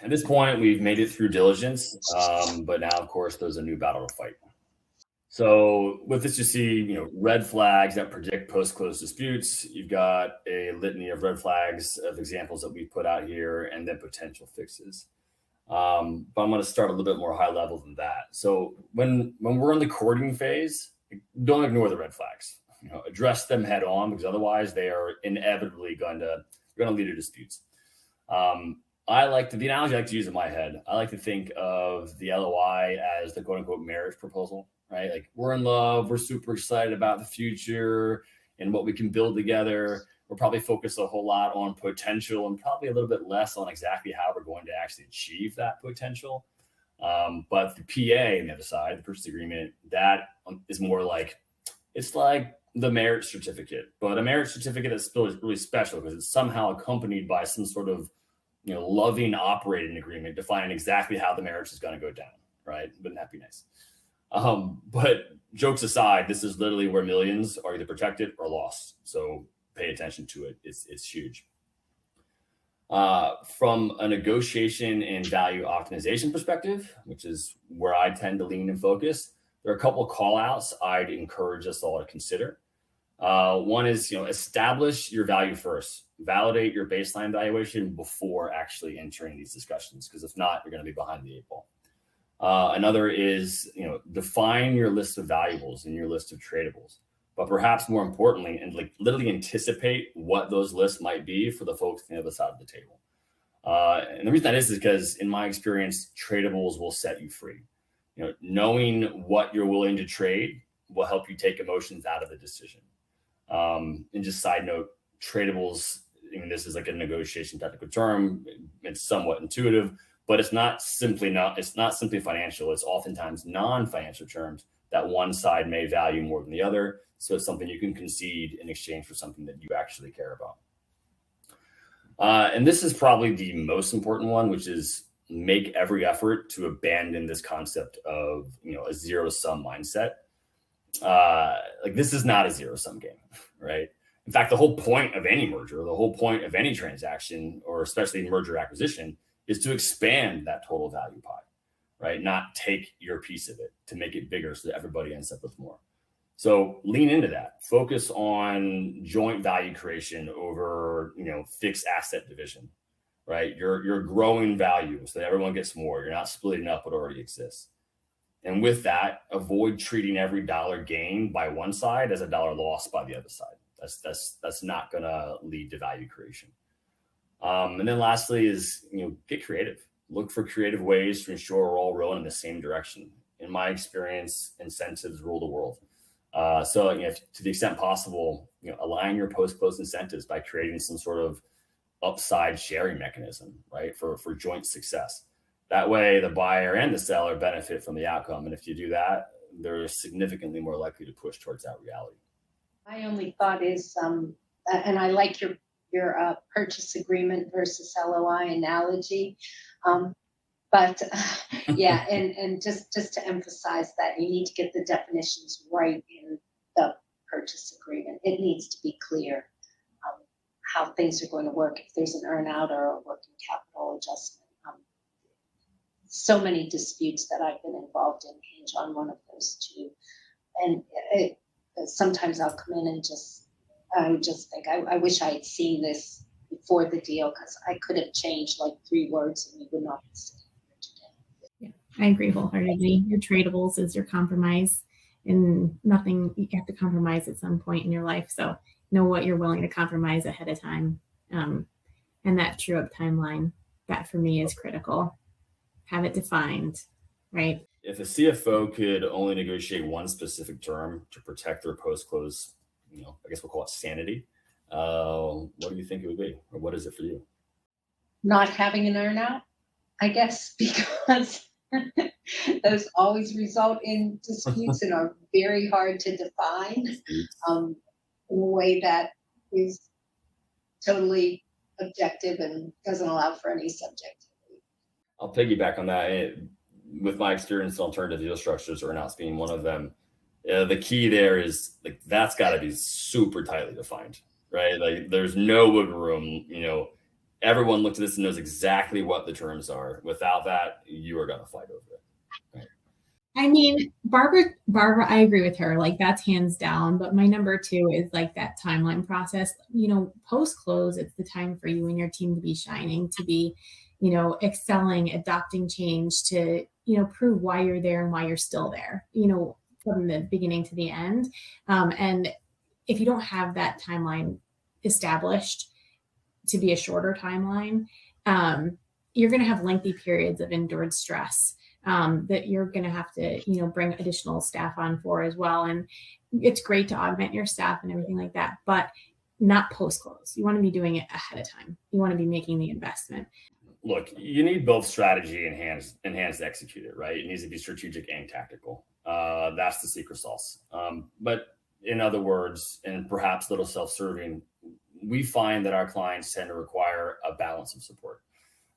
At this point, we've made it through diligence, but now, of course, there's a new battle to fight. So with this, you see, red flags that predict post-close disputes. You've got a litany of red flags of examples that we put out here, and then potential fixes. But I'm going to start a little bit more high level than that. So when we're in the courting phase, don't ignore the red flags. Address them head on, because otherwise they are inevitably going to lead to disputes. The analogy I like to use in my head, I like to think of the LOI as the quote unquote marriage proposal, right? Like, we're in love, we're super excited about the future and what we can build together. We're probably focused a whole lot on potential and probably a little bit less on exactly how we're going to actually achieve that potential. But the PA on the other side, the purchase agreement, that is more like, it's like the marriage certificate, but a marriage certificate that's still really special because it's somehow accompanied by some sort of loving operating agreement defining exactly how the marriage is going to go down, right? Wouldn't that be nice? But jokes aside, this is literally where millions are either protected or lost. So pay attention to it. It's huge. From a negotiation and value optimization perspective, which is where I tend to lean and focus, there are a couple of call outs I'd encourage us all to consider. One is, establish your value first. Validate your baseline valuation before actually entering these discussions, because if not, you're going to be behind the eight ball. Another is, define your list of valuables and your list of tradables, but perhaps more importantly, and literally anticipate what those lists might be for the folks on the other side of the table. And the reason that is because in my experience, tradables will set you free. Knowing what you're willing to trade will help you take emotions out of the decision. And just side note, tradables, this is like a negotiation technical term. It's somewhat intuitive, but it's not simply financial. It's oftentimes non-financial terms that one side may value more than the other. So it's something you can concede in exchange for something that you actually care about. And this is probably the most important one, which is make every effort to abandon this concept of, a zero-sum mindset. This is not a zero-sum game, right? In fact, the whole point of any merger, the whole point of any transaction, or especially merger acquisition, is to expand that total value pie, right? Not take your piece of it to make it bigger so that everybody ends up with more. So lean into that. Focus on joint value creation over, fixed asset division, right? You're growing value so that everyone gets more. You're not splitting up what already exists. And with that, avoid treating every dollar gain by one side as a dollar loss by the other side. That's not going to lead to value creation. And then lastly is, get creative. Look for creative ways to ensure we're all rowing in the same direction. In my experience, incentives rule the world. So to the extent possible, align your post-close incentives by creating some sort of upside sharing mechanism, right, for joint success. That way, the buyer and the seller benefit from the outcome. And if you do that, they're significantly more likely to push towards that reality. My only thought is, and I like your purchase agreement versus LOI analogy. But yeah, and just to emphasize that you need to get the definitions right in the purchase agreement. It needs to be clear how things are going to work, if there's an earn-out or a working capital adjustment. So many disputes that I've been involved in hinge on one of those two. And sometimes I'll come in and I would just think, I wish I had seen this before the deal, because I could have changed like 3 words and we would not be sitting here today. Yeah, I agree wholeheartedly. Your tradables is your compromise, and nothing, you have to compromise at some point in your life. So know what you're willing to compromise ahead of time. And that true up timeline, that for me is critical. Have it defined, right? If a CFO could only negotiate one specific term to protect their post-close, I guess we'll call it sanity, what do you think it would be? Or what is it for you? Not having an earn-out, I guess, because those always result in disputes and are very hard to define in a way that is totally objective and doesn't allow for any subjectivity. I'll piggyback on that. With my experience in alternative deal structures, earn-outs being one of them, the key there is that's got to be super tightly defined, right? Like there's no wiggle room. everyone looked at this and knows exactly what the terms are. Without that, you are going to fight over it. I mean, Barbara, I agree with her. Like, that's hands down. But my number two is like that timeline process. Post close, it's the time for you and your team to be shining, to be, excelling, adopting change, to, prove why you're there and why you're still there, from the beginning to the end. And if you don't have that timeline established to be a shorter timeline, you're going to have lengthy periods of endured stress. That you're going to have to, bring additional staff on for as well. And it's great to augment your staff and everything like that, but not post close. You want to be doing it ahead of time. You want to be making the investment. Look, you need both strategy and hands to execute it, right? It needs to be strategic and tactical. That's the secret sauce. But in other words, and perhaps a little self-serving, we find that our clients tend to require a balance of support.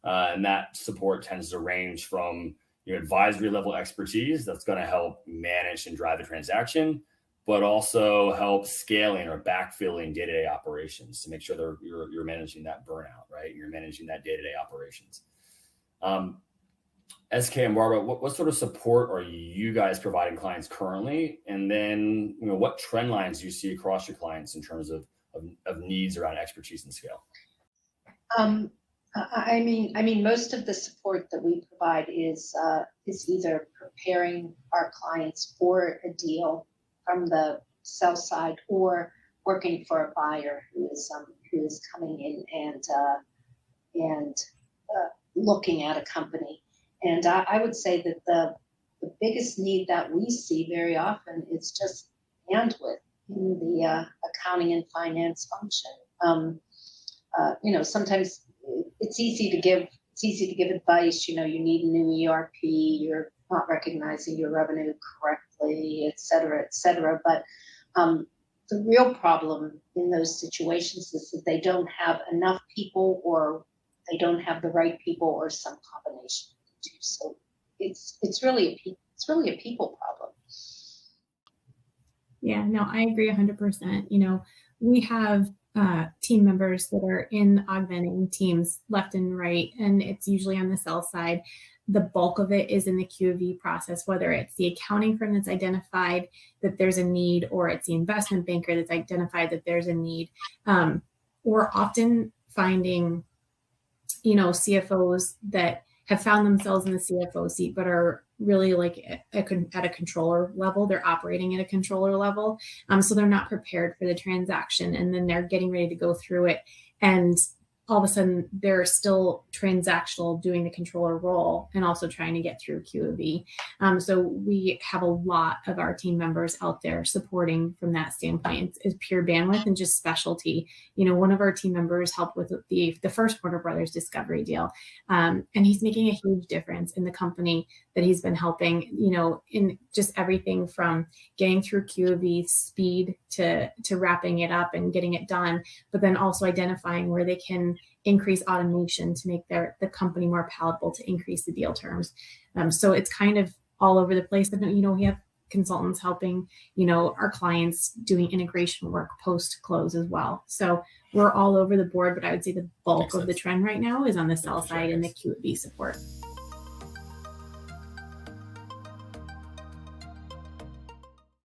And that support tends to range from your advisory level expertise that's going to help manage and drive the transaction, but also help scaling or backfilling day-to-day operations to make sure that you're managing that burnout, right? You're managing that day-to-day operations. SK and Barbara, what sort of support are you guys providing clients currently? And then, what trend lines do you see across your clients in terms of needs around expertise and scale? I mean, most of the support that we provide is either preparing our clients for a deal from the sell side, or working for a buyer who is coming in and looking at a company. And I would say that the biggest need that we see very often is just bandwidth in the accounting and finance function. Sometimes it's easy to give advice. You need a new ERP, you're not recognizing your revenue correctly, et cetera. But the real problem in those situations is that they don't have enough people, or they don't have the right people, or some combination of the two. So it's really a people problem. Yeah, no, I agree 100%. We have team members that are in augmenting teams left and right, and it's usually on the sell side. The bulk of it is in the QV process, whether it's the accounting firm that's identified that there's a need, or it's the investment banker that's identified that there's a need. We're often finding, CFOs that have found themselves in the CFO seat, but are really like at a controller level. They're operating at a controller level. So they're not prepared for the transaction, and then they're getting ready to go through it. And all of a sudden they're still transactional, doing the controller role and also trying to get through QOV. So we have a lot of our team members out there supporting from that standpoint. It's pure bandwidth and just specialty. One of our team members helped with the first Warner Brothers Discovery deal. And he's making a huge difference in the company that he's been helping, in just everything from getting through QOV speed to wrapping it up and getting it done, but then also identifying where they can increase automation to make the company more palatable, to increase the deal terms. So it's kind of all over the place. But we have consultants helping, our clients doing integration work post close as well. So we're all over the board, but I would say the bulk of the trend right now is on the sell side and the QB support.